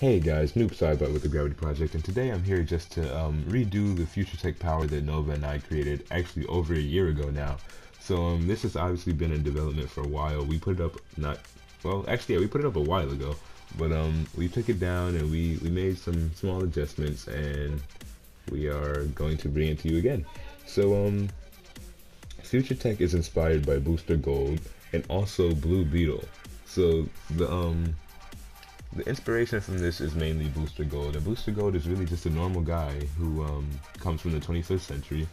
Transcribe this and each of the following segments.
Hey guys, Noob Sidebot with the Gravity Project, and today I'm here just to redo the future tech power that Nova and I created actually over a year ago now. So this has obviously been in development for a while. We put it up we put it up a while ago, but we took it down and we made some small adjustments, and we are going to bring it to you again. So future tech is inspired by Booster Gold and also Blue Beetle. So the inspiration from this is mainly Booster Gold, and Booster Gold is really just a normal guy who comes from the 25th century,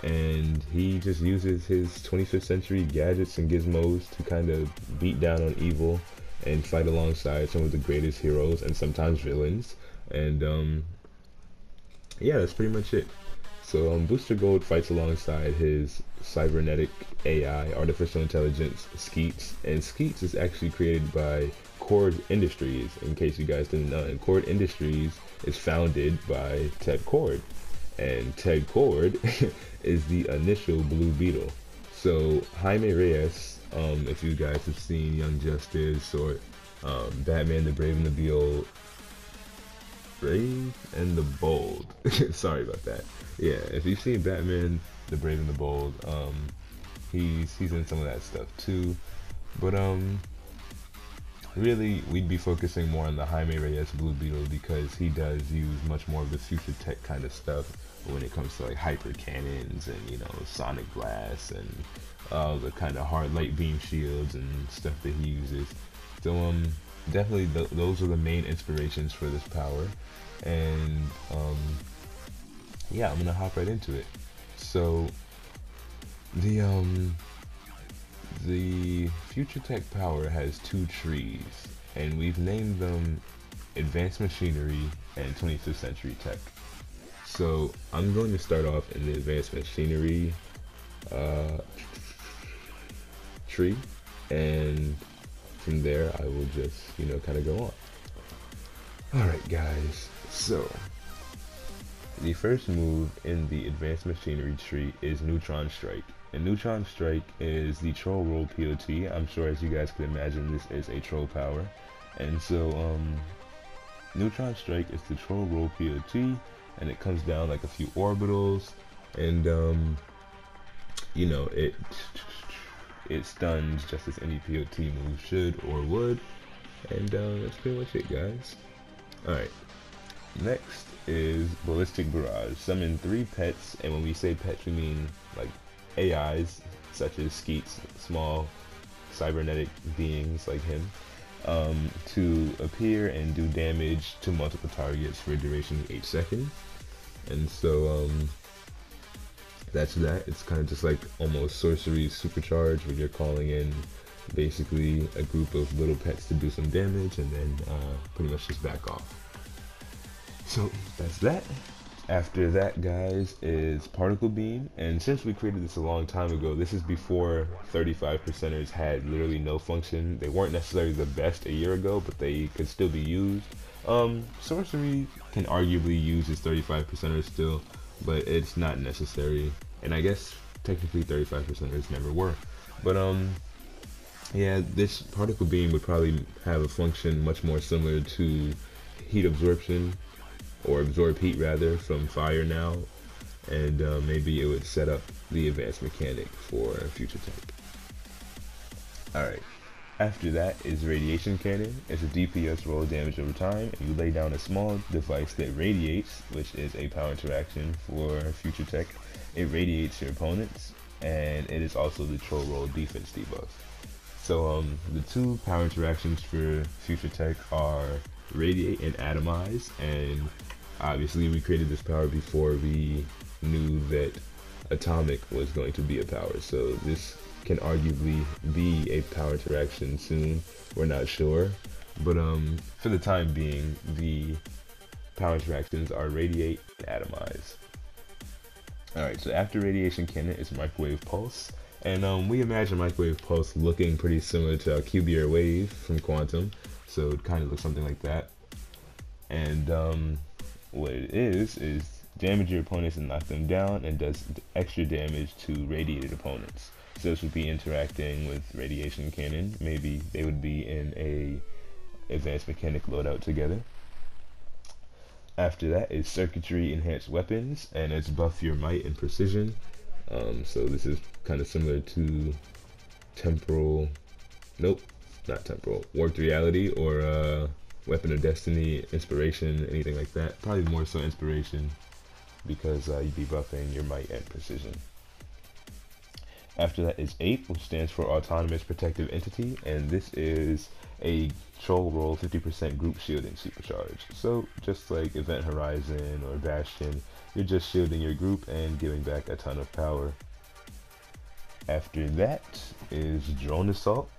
and he just uses his 25th century gadgets and gizmos to kind of beat down on evil and fight alongside some of the greatest heroes and sometimes villains. And yeah, that's pretty much it. So Booster Gold fights alongside his cybernetic AI, artificial intelligence, Skeets, and Skeets is actually created by Cord Industries, in case you guys didn't know. And Cord Industries is founded by Ted Cord, and Ted Cord is the initial Blue Beetle. So Jaime Reyes, if you guys have seen Young Justice or Batman the Brave and the Bold, sorry about that. Yeah, if you've seen Batman the Brave and the Bold, he's in some of that stuff too. But really, we'd be focusing more on the Jaime Reyes Blue Beetle because he does use much more of the future tech kind of stuff when it comes to like hyper cannons and, you know, sonic blasts and the kind of hard light beam shields and stuff that he uses. So definitely those are the main inspirations for this power, and yeah, I'm gonna hop right into it. So the future tech power has two trees, and we've named them advanced machinery and 25th century tech. So I'm going to start off in the advanced machinery tree, and from there I will just, you know, kind of go on. Alright guys, so the first move in the advanced machinery tree is Neutron Strike. And Neutron Strike is the troll roll POT. I'm sure, as you guys can imagine, this is a troll power. And so Neutron Strike is the troll roll POT, and it comes down like a few orbitals, and you know, it stuns just as any POT move should or would. And that's pretty much it, guys. Alright, next is Ballistic Barrage. Summon 3 pets, and when we say pets, we mean like AIs, such as Skeets, small cybernetic beings like him, to appear and do damage to multiple targets for a duration of 8 seconds. And so that's that. It's kind of just like almost sorcery supercharge, where you're calling in basically a group of little pets to do some damage and then pretty much just back off. So that's that. After that, guys, is Particle Beam, and since we created this a long time ago, this is before 35%ers had literally no function. They weren't necessarily the best a year ago, but they could still be used. Sorcery can arguably use its 35%ers still, but it's not necessary, and I guess technically 35%ers never were. But yeah, this Particle Beam would probably have a function much more similar to heat absorption, or absorb heat rather, from fire now, and maybe it would set up the advanced mechanic for future tech. Alright, after that is Radiation Cannon. It's a DPS roll damage over time, and you lay down a small device that radiates, which is a power interaction for future tech. It radiates your opponents, and it is also the troll roll defense debuff. So the two power interactions for future tech are Radiate and Atomize, and obviously we created this power before we knew that Atomic was going to be a power, so this can arguably be a power interaction soon. We're not sure, but for the time being, the power interactions are Radiate and Atomize. Alright, so after Radiation Cannon is Microwave Pulse, and we imagine Microwave Pulse looking pretty similar to Alcubierre Wave from Quantum, so it kind of looks something like that. And what it is damage your opponents and knock them down, and does extra damage to radiated opponents. So this would be interacting with Radiation Cannon. Maybe they would be in a advanced mechanic loadout together. After that is Circuitry Enhanced Weapons, and it's buff your might and precision. So this is kind of similar to Temporal, nope, not Temporal, Warped Reality or Weapon of Destiny, Inspiration, anything like that. Probably more so Inspiration, because you'd be buffing your might and precision. After that is A.P.E, which stands for Autonomous Protective Entity, and this is a troll roll 50% group shielding supercharge. So just like Event Horizon or Bastion, you're just shielding your group and giving back a ton of power. After that is Drone Assault,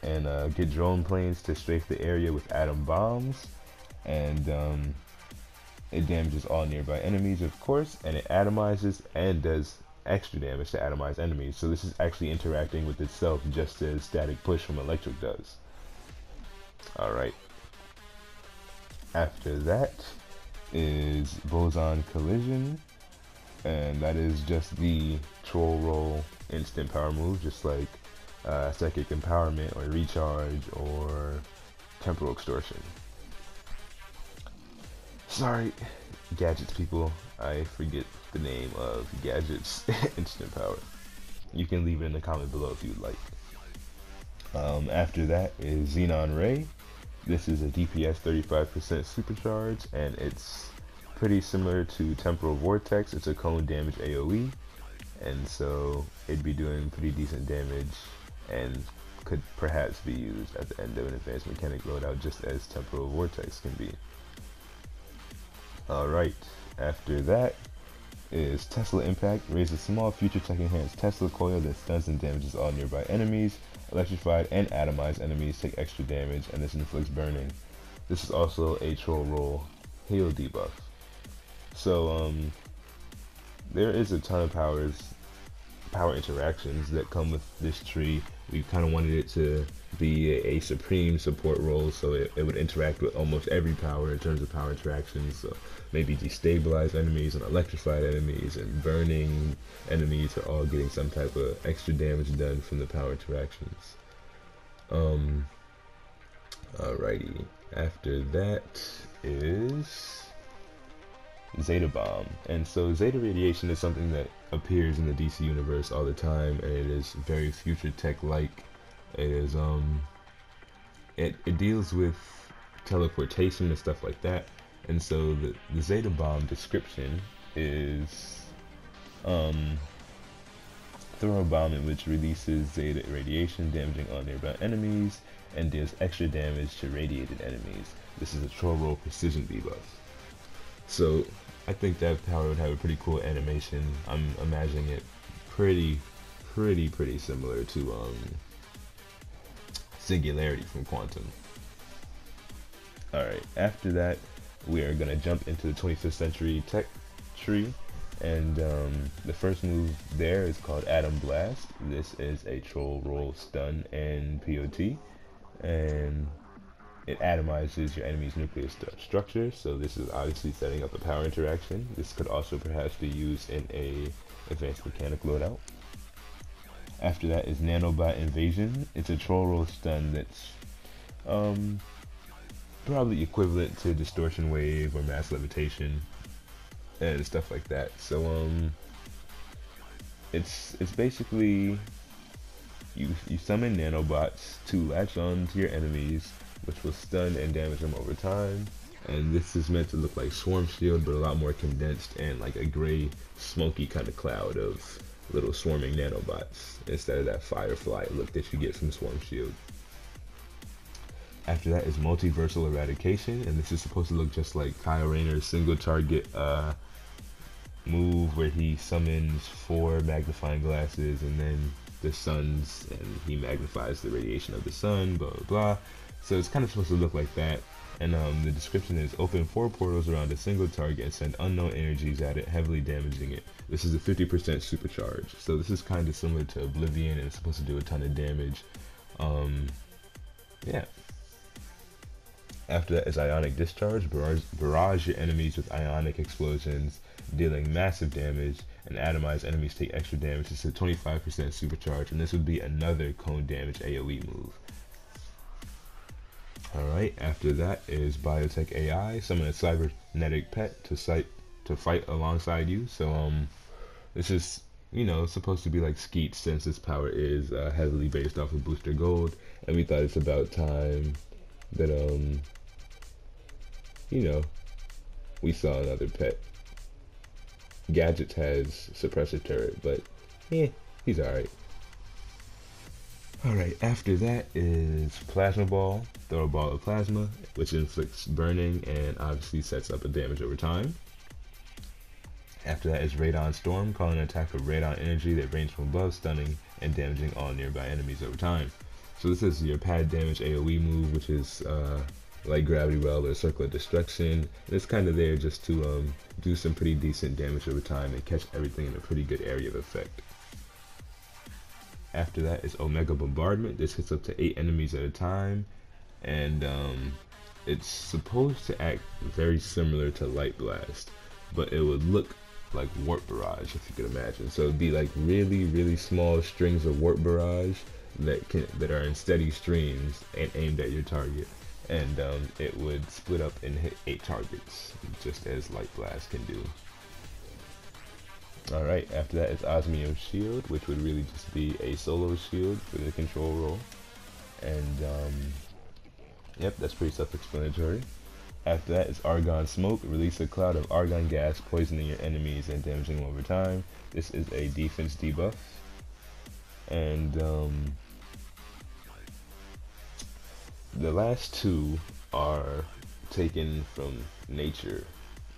and get drone planes to strafe the area with atom bombs, and it damages all nearby enemies, of course, and it atomizes and does extra damage to atomized enemies. So this is actually interacting with itself just as Static Push from Electric does. Alright. After that is BOZON Collision, and that is just the troll roll instant power move, just like Psychic Empowerment or Recharge or Temporal Extortion. Sorry, Gadgets people, I forget the name of Gadgets instant power. You can leave it in the comment below if you'd like. After that is Xenon Ray. This is a DPS 35% supercharge, and it's pretty similar to Temporal Vortex. It's a cone damage AoE, and so it'd be doing pretty decent damage and could perhaps be used at the end of an advanced mechanic loadout, just as Temporal Vortex can be. Alright, after that is Tesla Impact. Raises small future tech enhanced Tesla coil that stuns and damages all nearby enemies. Electrified and atomized enemies take extra damage, and this inflicts burning. This is also a troll roll hail debuff. So there is a ton of power interactions that come with this tree. We kind of wanted it to be a supreme support role, so it would interact with almost every power in terms of power interactions. So maybe destabilized enemies and electrified enemies and burning enemies are all getting some type of extra damage done from the power interactions. Alrighty, after that is Zeta Bomb. And so Zeta Radiation is something that appears in the DC universe all the time, and it is very future tech like. It is it deals with teleportation and stuff like that. And so the Zeta Bomb description is throw a bomb in which releases Zeta radiation, damaging all nearby enemies, and deals extra damage to radiated enemies. This is a troll roll precision debuff. So I think that power would have a pretty cool animation. I'm imagining it pretty similar to Singularity from Quantum. Alright, after that we are going to jump into the 25th century tech tree, and the first move there is called Atom Blast. This is a troll roll stun and POT, and it atomizes your enemy's nuclear structure, so this is obviously setting up a power interaction. This could also perhaps be used in a advanced mechanic loadout. After that is Nanobot Invasion. It's a troll roll stun that's probably equivalent to Distortion Wave or Mass Levitation and stuff like that. So it's basically you summon nanobots to latch on to your enemies, which will stun and damage them over time. And this is meant to look like Swarm Shield, but a lot more condensed and like a gray, smoky kind of cloud of little swarming nanobots instead of that Firefly look that you get from Swarm Shield. After that is Multiversal Eradication, and this is supposed to look just like Kyle Rayner's single target move where he summons 4 magnifying glasses and then the suns, and he magnifies the radiation of the sun, blah blah blah. So it's kind of supposed to look like that. And the description is open 4 portals around a single target and send unknown energies at it, heavily damaging it. This is a 50% supercharge. So this is kind of similar to Oblivion, and it's supposed to do a ton of damage. Yeah. After that is Ionic Discharge. Barrage your enemies with ionic explosions, dealing massive damage, and atomized enemies take extra damage. It's a 25% supercharge, and this would be another cone damage AoE move. Alright, after that is Biotech AI, summon a cybernetic pet to fight alongside you. So this is, you know, supposed to be like Skeet, since its power is heavily based off of Booster Gold, and we thought it's about time that you know, we saw another pet. Gadgets has Suppressor Turret, but he's alright. Alright, after that is Plasma Ball. Throw a ball of plasma, which inflicts burning and obviously sets up a damage over time. After that is Radon Storm, calling an attack of radon energy that ranges from above, stunning and damaging all nearby enemies over time. So this is your pad damage AoE move, which is like Gravity Well or Circle of Destruction. And it's kind of there just to do some pretty decent damage over time and catch everything in a pretty good area of effect. After that is Omega Bombardment. This hits up to 8 enemies at a time, and it's supposed to act very similar to Light Blast, but it would look like Warp Barrage, if you could imagine. So it'd be like really small strings of Warp Barrage that are in steady streams and aimed at your target, and it would split up and hit 8 targets, just as Light Blast can do. Alright, after that is Osmio's Shield, which would really just be a solo shield for the control role. And yep, that's pretty self-explanatory. After that is Argon Smoke. Release a cloud of argon gas, poisoning your enemies and damaging them over time. This is a defense debuff. And the last two are taken from nature.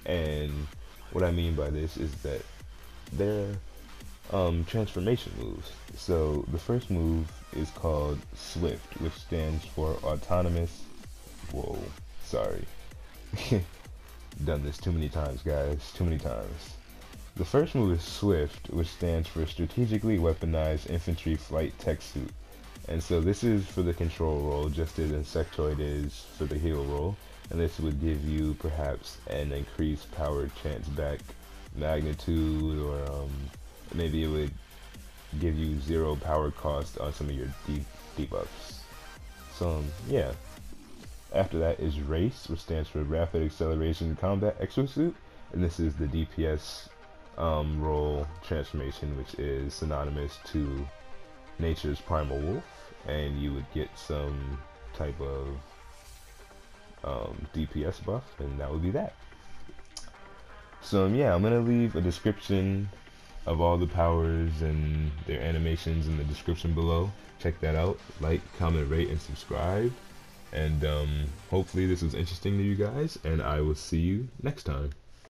And what I mean by this is that they're transformation moves. So the first move is called Swift, which stands for autonomous. Whoa, sorry. Done this too many times, guys. Too many times. The first move is Swift, which stands for strategically weaponized infantry flight tech suit. And so this is for the control role, just as Insectoid is for the heal role. And this would give you perhaps an increased power chance back magnitude, or maybe it would give you 0 power cost on some of your debuffs. So yeah. After that is Race, which stands for Rapid Acceleration Combat Exosuit, and this is the DPS role transformation, which is synonymous to Nature's Primal Wolf, and you would get some type of DPS buff, and that would be that. So yeah, I'm gonna leave a description of all the powers and their animations in the description below. Check that out. Like, comment, rate, and subscribe. And hopefully this was interesting to you guys, and I will see you next time.